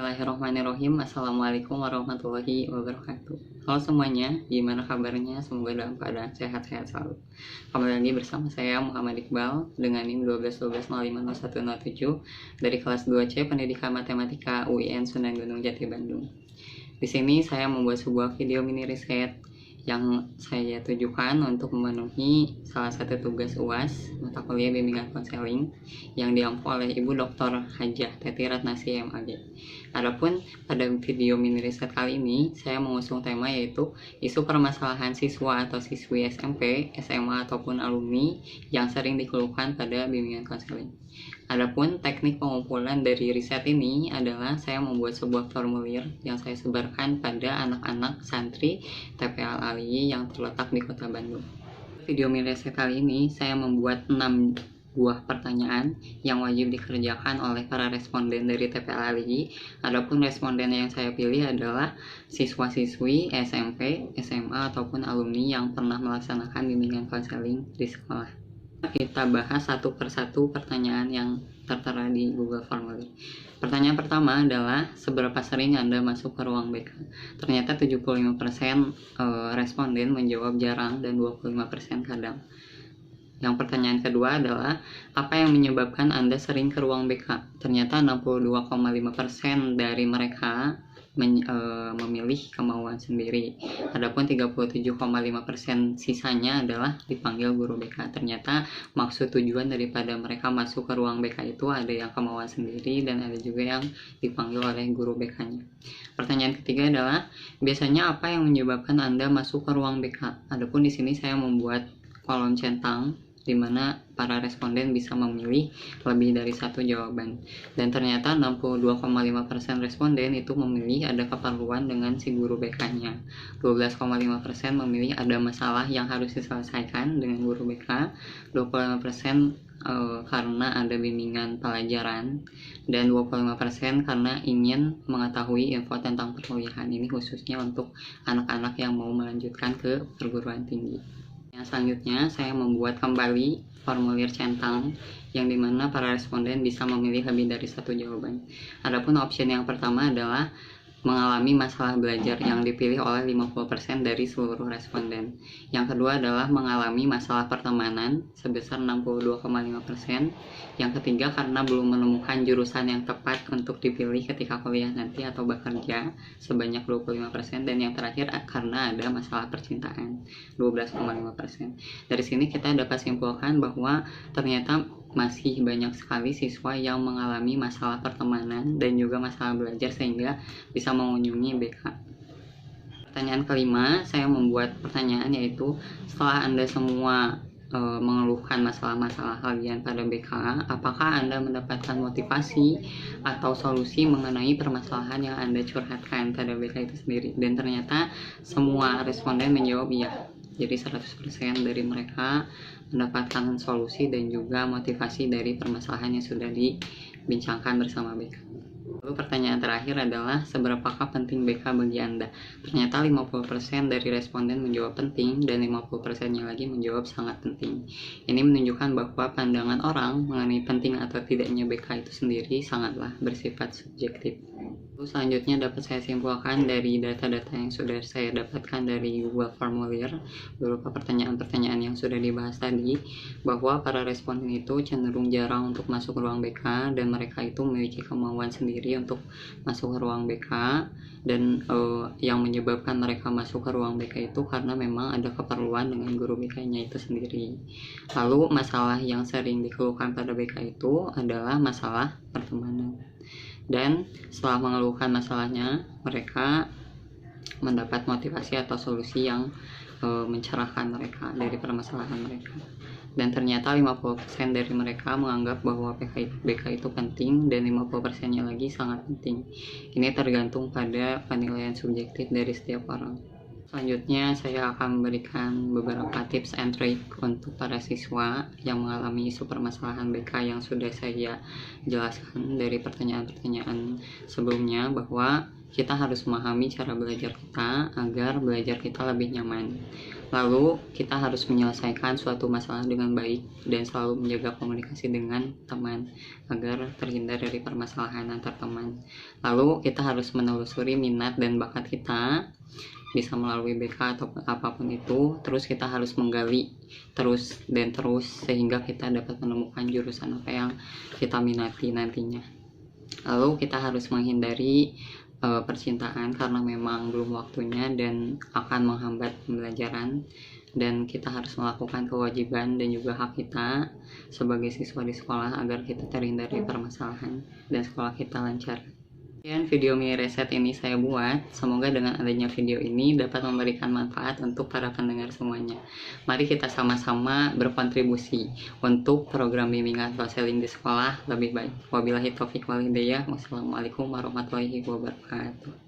Bismillahirrahmanirrahim. Assalamualaikum warahmatullahi wabarakatuh. Halo semuanya, gimana kabarnya? Semoga dalam keadaan sehat-sehat selalu. Kembali lagi bersama saya Muhammad Iqbal dengan NIM 1212050107 dari kelas 2C Pendidikan Matematika UIN Sunan Gunung Jati Bandung. Di sini saya membuat sebuah video mini riset yang saya tujukan untuk memenuhi salah satu tugas UAS mata kuliah bimbingan konseling yang diampu oleh Ibu Dr. Hajah Teti Ratnasih MAG. Adapun pada video mini riset kali ini saya mengusung tema yaitu isu permasalahan siswa atau siswi SMP, SMA ataupun alumni yang sering dikeluhkan pada bimbingan konseling. Adapun teknik pengumpulan dari riset ini adalah saya membuat sebuah formulir yang saya sebarkan pada anak-anak santri TPA Al-Aliyyi yang terletak di Kota Bandung. Video mini riset kali ini saya membuat 6 buah pertanyaan yang wajib dikerjakan oleh para responden dari TPA Al-Aliyyi. Adapun responden yang saya pilih adalah siswa-siswi SMP, SMA ataupun alumni yang pernah melaksanakan bimbingan konseling di sekolah. Kita bahas satu persatu pertanyaan yang tertera di Google Formulir. Pertanyaan pertama adalah seberapa sering Anda masuk ke ruang BK? Ternyata 75% responden menjawab jarang dan 25% kadang. Yang pertanyaan kedua adalah apa yang menyebabkan Anda sering ke ruang BK? Ternyata 62,5% dari mereka memilih kemauan sendiri. Adapun 37,5% sisanya adalah dipanggil guru BK. Ternyata maksud tujuan daripada mereka masuk ke ruang BK itu ada yang kemauan sendiri dan ada juga yang dipanggil oleh guru BK-nya. Pertanyaan ketiga adalah biasanya apa yang menyebabkan Anda masuk ke ruang BK? Adapun di sini saya membuat kolom centang di mana para responden bisa memilih lebih dari satu jawaban. Dan ternyata 62,5% responden itu memilih ada keperluan dengan si guru BK-nya. 12,5% memilih ada masalah yang harus diselesaikan dengan guru BK. 25% karena ada bimbingan pelajaran, dan 25% karena ingin mengetahui info tentang perkuliahan. Ini khususnya untuk anak-anak yang mau melanjutkan ke perguruan tinggi. Yang selanjutnya saya membuat kembali formulir centang yang dimana para responden bisa memilih lebih dari satu jawaban. Adapun option yang pertama adalah mengalami masalah belajar yang dipilih oleh 50% dari seluruh responden. Yang kedua adalah mengalami masalah pertemanan sebesar 62,5%. Yang ketiga karena belum menemukan jurusan yang tepat untuk dipilih ketika kuliah nanti atau bekerja sebanyak 25%. Dan yang terakhir karena ada masalah percintaan 12,5%. Dari sini kita dapat simpulkan bahwa ternyata masih banyak sekali siswa yang mengalami masalah pertemanan dan juga masalah belajar sehingga bisa mengunjungi BK. Pertanyaan kelima, saya membuat pertanyaan yaitu setelah Anda semua mengeluhkan masalah-masalah kalian pada BK, apakah Anda mendapatkan motivasi atau solusi mengenai permasalahan yang Anda curhatkan pada BK itu sendiri? Dan ternyata semua responden menjawab iya. Jadi 100% dari mereka mendapatkan solusi dan juga motivasi dari permasalahan yang sudah dibincangkan bersama BK. Lalu pertanyaan terakhir adalah seberapakah penting BK bagi Anda? Ternyata 50% dari responden menjawab penting dan 50%-nya lagi menjawab sangat penting. Ini menunjukkan bahwa pandangan orang mengenai penting atau tidaknya BK itu sendiri sangatlah bersifat subjektif. Lalu selanjutnya dapat saya simpulkan dari data-data yang sudah saya dapatkan dari Google Formulir berupa pertanyaan-pertanyaan yang sudah dibahas tadi, bahwa para responden itu cenderung jarang untuk masuk ke ruang BK dan mereka itu memiliki kemauan sendiri untuk masuk ke ruang BK, dan yang menyebabkan mereka masuk ke ruang BK itu karena memang ada keperluan dengan guru BK-nya itu sendiri. Lalu masalah yang sering dikeluhkan pada BK itu adalah masalah pertemanan. Dan setelah mengeluhkan masalahnya, mereka mendapat motivasi atau solusi yang mencerahkan mereka dari permasalahan mereka. Dan ternyata 50% dari mereka menganggap bahwa BK itu penting dan 50%-nya lagi sangat penting. Ini tergantung pada penilaian subjektif dari setiap orang. Selanjutnya saya akan memberikan beberapa tips and trick untuk para siswa yang mengalami isu permasalahan BK yang sudah saya jelaskan dari pertanyaan-pertanyaan sebelumnya, bahwa kita harus memahami cara belajar kita agar belajar kita lebih nyaman. Lalu kita harus menyelesaikan suatu masalah dengan baik dan selalu menjaga komunikasi dengan teman agar terhindar dari permasalahan antar teman. Lalu kita harus menelusuri minat dan bakat kita, bisa melalui BK atau apapun itu. Terus kita harus menggali terus sehingga kita dapat menemukan jurusan apa yang kita minati nantinya. Lalu kita harus menghindari percintaan karena memang belum waktunya dan akan menghambat pembelajaran, dan kita harus melakukan kewajiban dan juga hak kita sebagai siswa di sekolah agar kita terhindar dari permasalahan dan sekolah kita lancar. Dan video mini reset ini saya buat, semoga dengan adanya video ini dapat memberikan manfaat untuk para pendengar semuanya. Mari kita sama-sama berkontribusi untuk program bimbingan konseling di sekolah lebih baik. Wabillahi taufiq wal hidayah. Wassalamualaikum warahmatullahi wabarakatuh.